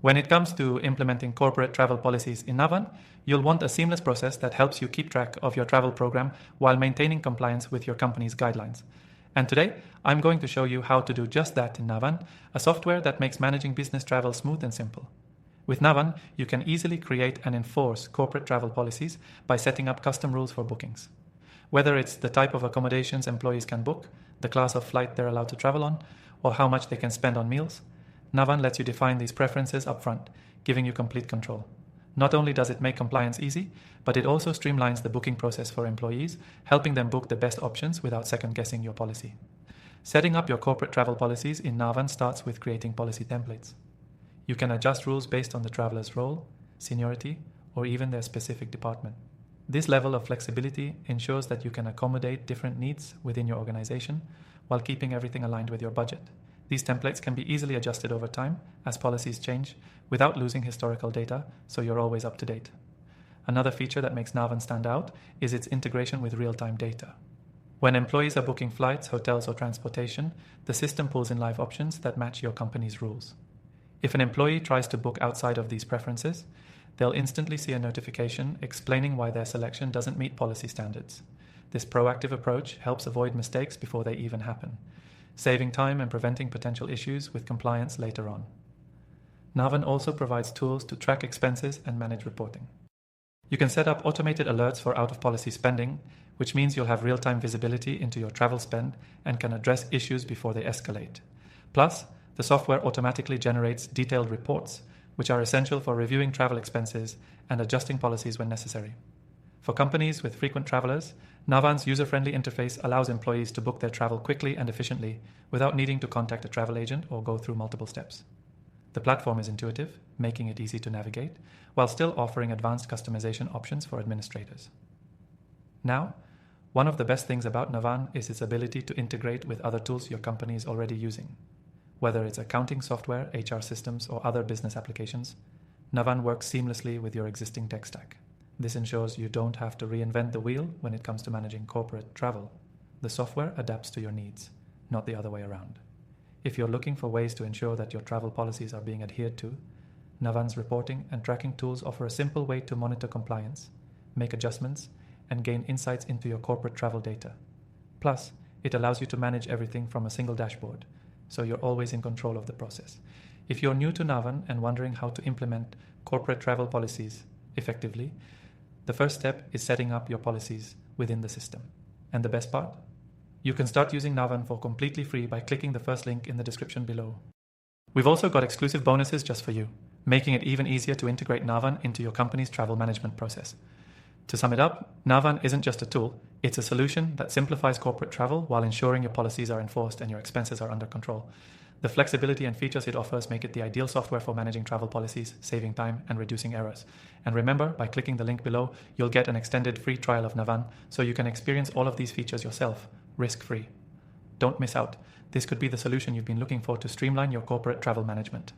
When it comes to implementing corporate travel policies in Navan, you'll want a seamless process that helps you keep track of your travel program while maintaining compliance with your company's guidelines. And today, I'm going to show you how to do just that in Navan, a software that makes managing business travel smooth and simple. With Navan, you can easily create and enforce corporate travel policies by setting up custom rules for bookings. Whether it's the type of accommodations employees can book, the class of flight they're allowed to travel on, or how much they can spend on meals, Navan lets you define these preferences upfront, giving you complete control. Not only does it make compliance easy, but it also streamlines the booking process for employees, helping them book the best options without second-guessing your policy. Setting up your corporate travel policies in Navan starts with creating policy templates. You can adjust rules based on the traveler's role, seniority, or even their specific department. This level of flexibility ensures that you can accommodate different needs within your organization while keeping everything aligned with your budget. These templates can be easily adjusted over time as policies change without losing historical data, so you're always up to date. Another feature that makes Navan stand out is its integration with real-time data. When employees are booking flights, hotels, or transportation, the system pulls in live options that match your company's rules. If an employee tries to book outside of these preferences, they'll instantly see a notification explaining why their selection doesn't meet policy standards. This proactive approach helps avoid mistakes before they even happen, saving time and preventing potential issues with compliance later on. Navan also provides tools to track expenses and manage reporting. You can set up automated alerts for out-of-policy spending, which means you'll have real-time visibility into your travel spend and can address issues before they escalate. Plus, the software automatically generates detailed reports, which are essential for reviewing travel expenses and adjusting policies when necessary. For companies with frequent travelers, Navan's user-friendly interface allows employees to book their travel quickly and efficiently without needing to contact a travel agent or go through multiple steps. The platform is intuitive, making it easy to navigate, while still offering advanced customization options for administrators. Now, one of the best things about Navan is its ability to integrate with other tools your company is already using. Whether it's accounting software, HR systems, or other business applications, Navan works seamlessly with your existing tech stack. This ensures you don't have to reinvent the wheel when it comes to managing corporate travel. The software adapts to your needs, not the other way around. If you're looking for ways to ensure that your travel policies are being adhered to, Navan's reporting and tracking tools offer a simple way to monitor compliance, make adjustments, and gain insights into your corporate travel data. Plus, it allows you to manage everything from a single dashboard, so you're always in control of the process. If you're new to Navan and wondering how to implement corporate travel policies effectively, the first step is setting up your policies within the system. And the best part? You can start using Navan for completely free by clicking the first link in the description below. We've also got exclusive bonuses just for you, making it even easier to integrate Navan into your company's travel management process. To sum it up, Navan isn't just a tool, it's a solution that simplifies corporate travel while ensuring your policies are enforced and your expenses are under control. The flexibility and features it offers make it the ideal software for managing travel policies, saving time, and reducing errors. And remember, by clicking the link below, you'll get an extended free trial of Navan, so you can experience all of these features yourself, risk-free. Don't miss out. This could be the solution you've been looking for to streamline your corporate travel management.